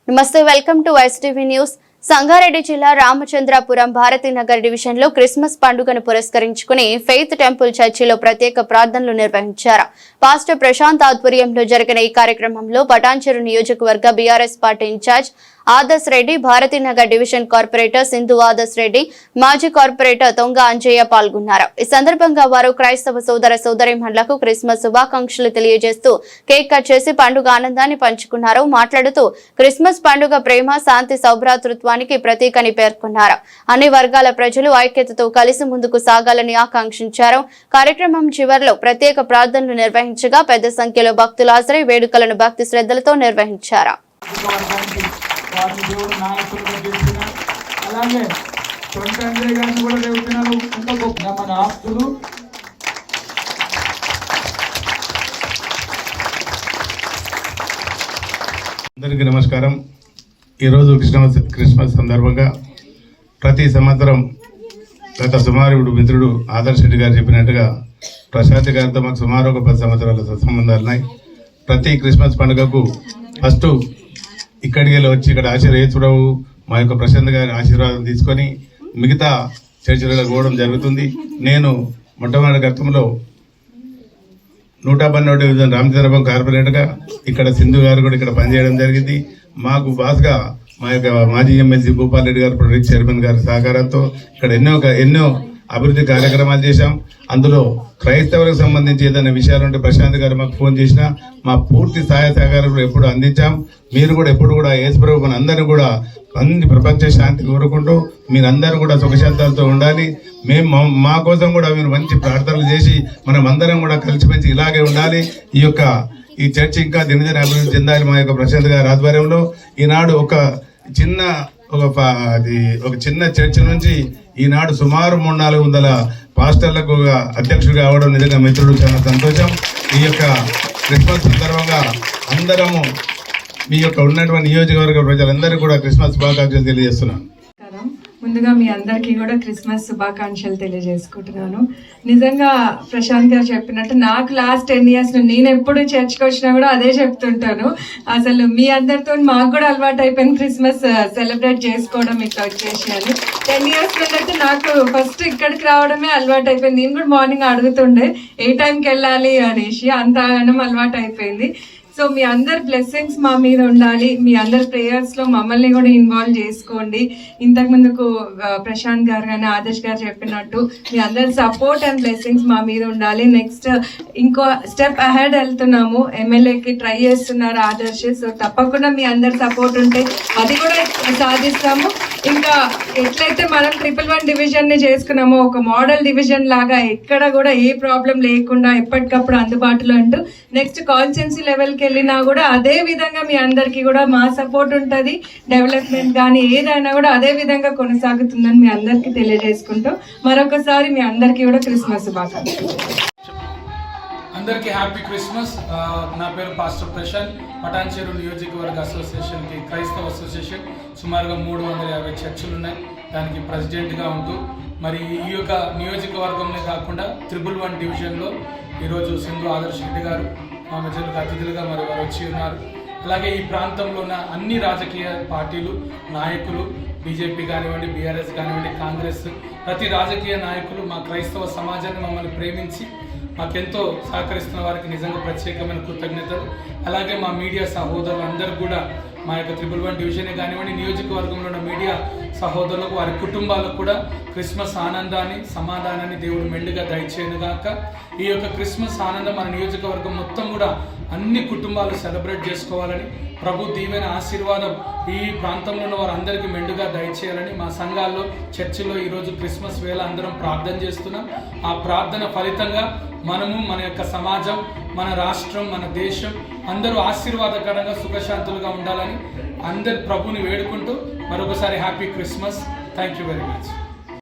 నమస్తే, welcome to వైఎస్టీవీ news. Sangareddy జిల్లా Ramachandrapuram Bharathi Nagar division లో క్రిస్మస్ పండుగను పురస్కరించుకుని ఫెయిత్ టెంపుల్ చర్చిలో ప్రత్యేక ప్రార్థనలు నిర్వహించారు. పాస్టర్ ప్రశాంత్ ఆధ్వర్యంలో జరిగిన ఈ కార్యక్రమంలో పటాన్చెరు నియోజకవర్గ BRS party in charge Adarsh Reddy, Bharathinagar division corporator Sindhu Adarsh Reddy, మాజీ కార్పొరేటర్ తొంగ అంజయ్య పాల్గొన్నారు. ఈ సందర్భంగా వారు క్రైస్తవ సోదర సోదరీమణులకు క్రిస్మస్ శుభాకాంక్షలు తెలియజేస్తూ కేక్ కట్ చేసి పండుగ ఆనందాన్ని పంచుకున్నారు. మాట్లాడుతూ క్రిస్మస్ పండుగ ప్రేమ, శాంతి, సౌభ్రాతృత్వానికి ప్రతీక అని పేర్కొన్నారు. అన్ని వర్గాల ప్రజలు ఐక్యతతో కలిసి ముందుకు సాగాలని ఆకాంక్షించారు. కార్యక్రమం చివరిలో ప్రత్యేక ప్రార్థనలు నిర్వహించగా పెద్ద సంఖ్యలో భక్తులు హాజరై వేడుకలను భక్తి శ్రద్ధలతో నిర్వహించారు. అలాగే తొంటంజయ్ గారిని కూడా రేపుతున్నారు. మన ఆప్తులు అందరికీ నమస్కారం. ఈరోజు క్రిస్మస్ సందర్భంగా ప్రతి సంవత్సరం గత సుమారు మిత్రుడు ఆదర్శ్ రెడ్డి గారు చెప్పినట్టుగా ప్రశాంత్ గారితో మాకు సుమారు ఒక 10 సంవత్సరాల సంబంధాలున్నాయి. ప్రతి క్రిస్మస్ పండుగకు ఫస్ట్ ఇక్కడికి వచ్చి ఇక్కడ ఆశీర్వదించడం, మా యొక్క ప్రశాంత్ గారి ఆశీర్వాదం తీసుకొని మిగతా చర్చలలో పోవడం జరుగుతుంది. నేను మొట్టమొదటి గతంలో 112వ డివిజన్ రామచంద్రపురం కార్పొరేటర్గా ఇక్కడ సింధు గారు కూడా ఇక్కడ పనిచేయడం జరిగింది. మాకు బాస్గా మా యొక్క మాజీ ఎమ్మెల్సీ భూపాల్ రెడ్డి గారు, ప్రొజెక్ట్ చైర్మన్ గారి సహకారంతో ఇక్కడ ఎన్నో అభివృద్ధి కార్యక్రమాలు చేశాం. అందులో క్రైస్తవులకు సంబంధించి ఏదైనా విషయాలు ఉంటే ప్రశాంత్ గారు మాకు ఫోన్ చేసినా మా పూర్తి సహాయ సహకారాలు ఎప్పుడు అందించాం. మీరు కూడా ఎప్పుడు కూడా యేసుప్రభు మన అందరూ కూడా అన్ని ప్రపంచ శాంతి కోరుకుంటూ మీరందరూ కూడా సుఖశాంతాలతో ఉండాలి. మేము మా కోసం కూడా మీరు మంచి ప్రార్థనలు చేసి మనం అందరం కూడా కలిసిమెలిసి ఇలాగే ఉండాలి. ఈ చర్చ్ ఇంకా దినదిన అభివృద్ధి చెందాలి. మా యొక్క ప్రశాంత్ గారి ఆధ్వర్యంలో ఈనాడు ఒక చిన్న చర్చ్ నుంచి ఈనాడు సుమారు 300-400 పాస్టర్లకు అధ్యక్షుడిగా అవడం నిజంగా మిత్రుడు చాలా సంతోషం. ఈ యొక్క క్రిస్మస్ సందర్భంగా అందరము మీ యొక్క ఉన్నటువంటి నియోజకవర్గ ప్రజలందరూ కూడా క్రిస్మస్ శుభాకాంక్షలు తెలియజేస్తున్నాను. ముందుగా మీ అందరికీ కూడా క్రిస్మస్ శుభాకాంక్షలు తెలియజేసుకుంటున్నాను. నిజంగా ప్రశాంత్ గారు చెప్పినట్టు నాకు లాస్ట్ 10 years నేను ఎప్పుడు చర్చ్కి వచ్చినా కూడా అదే చెప్తుంటాను. అసలు మీ అందరితో మాకు కూడా అలవాటు అయిపోయింది క్రిస్మస్ సెలబ్రేట్ చేసుకోవడం ఇట్లా వచ్చేసి అని. 10 years నుండి నాకు ఫస్ట్ ఇక్కడికి రావడమే అలవాటు అయిపోయింది. నేను కూడా మార్నింగ్ అడుగుతుండే ఏ టైంకి వెళ్ళాలి అనేసి, అంతగానం అలవాటు అయిపోయింది. సో మీ అందరి బ్లెస్సింగ్స్ మా మీద ఉండాలి. మీ అందరి ప్రేయర్స్లో మమ్మల్ని కూడా ఇన్వాల్వ్ చేసుకోండి. ఇంతకు ముందుకు ప్రశాంత్ గారు కానీ ఆదర్శ్ గారు చెప్పినట్టు మీ అందరి సపోర్ట్ అండ్ బ్లెస్సింగ్స్ మా మీద ఉండాలి. నెక్స్ట్ ఇంకో స్టెప్ అహెడ్ వెళ్తున్నాము. ఎమ్మెల్యేకి ట్రై చేస్తున్నారు ఆదర్శ్. సో తప్పకుండా మీ అందరి సపోర్ట్ ఉంటే అది కూడా సాధిస్తాము. ఇంకా ఎట్లయితే మనం 111 డివిజన్ని చేసుకున్నామో ఒక మోడల్ డివిజన్ లాగా ఎక్కడ కూడా ఏ ప్రాబ్లం లేకుండా ఎప్పటికప్పుడు అందుబాటులో ఉంటూ నెక్స్ట్ కాన్స్టిట్యున్సీ లెవెల్కి వెళ్ళినా కూడా అదే విధంగా మీ అందరికీ కూడా మా సపోర్ట్ ఉంటుంది. డెవలప్మెంట్ కానీ ఏదైనా కూడా అదే విధంగా కొనసాగుతుందని మీ అందరికీ తెలియజేసుకుంటూ మరొకసారి మీ అందరికీ కూడా క్రిస్మస్ శుభాకాంక్షలు. అందరికీ హ్యాపీ క్రిస్మస్. నా పేరు పాస్టర్ ప్రశాంత్. పటాన్చెరు నియోజకవర్గ అసోసియేషన్కి క్రైస్తవ అసోసియేషన్ సుమారుగా 350 చర్చిలు ఉన్నాయి. దానికి ప్రెసిడెంట్గా ఉంటూ మరి ఈ యొక్క నియోజకవర్గంలో కాకుండా 111 డివిజన్లో ఈరోజు సింధు ఆదర్శ్ రెడ్డి గారు మా మధ్యలకు అతిథులుగా మరి వారు వచ్చి ఉన్నారు. అలాగే ఈ ప్రాంతంలో ఉన్న అన్ని రాజకీయ పార్టీలు నాయకులు, బీజేపీ కానివ్వండి, బీఆర్ఎస్ కానివ్వండి, కాంగ్రెస్, ప్రతి రాజకీయ నాయకులు మా క్రైస్తవ సమాజాన్ని మమ్మల్ని ప్రేమించి మాకెంతో సహకరిస్తున్న వారికి నిజంగా ప్రత్యేకమైన కృతజ్ఞతలు. అలాగే మా మీడియా సహోదరులందరూ కూడా మా యొక్క 111 డివిజనే కానివ్వండి, నియోజకవర్గంలో ఉన్న మీడియా సహోదరులకు, వారి కుటుంబాలకు కూడా క్రిస్మస్ ఆనందాన్ని, సమాధానాన్ని దేవుడు మెండుగా దయచేయనుగాక. ఈ యొక్క క్రిస్మస్ ఆనందం మన నియోజకవర్గం మొత్తం కూడా అన్ని కుటుంబాలు సెలబ్రేట్ చేసుకోవాలని, ప్రభు దీవెన ఆశీర్వాదం ఈ ప్రాంతంలో ఉన్న వారందరికీ మెండుగా దయచేయాలని మా సంఘాల్లో, చర్చిలో ఈరోజు క్రిస్మస్ వేళ అందరం ప్రార్థన చేస్తున్నాం. ఆ ప్రార్థన ఫలితంగా మనము, మన యొక్క సమాజం, మన రాష్ట్రం, మన దేశం అందరూ ఆశీర్వాదకరంగా సుఖశాంతులుగా ఉండాలని అందరి ప్రభుని వేడుకుంటూ మరొకసారి happy Christmas. Thank you very much.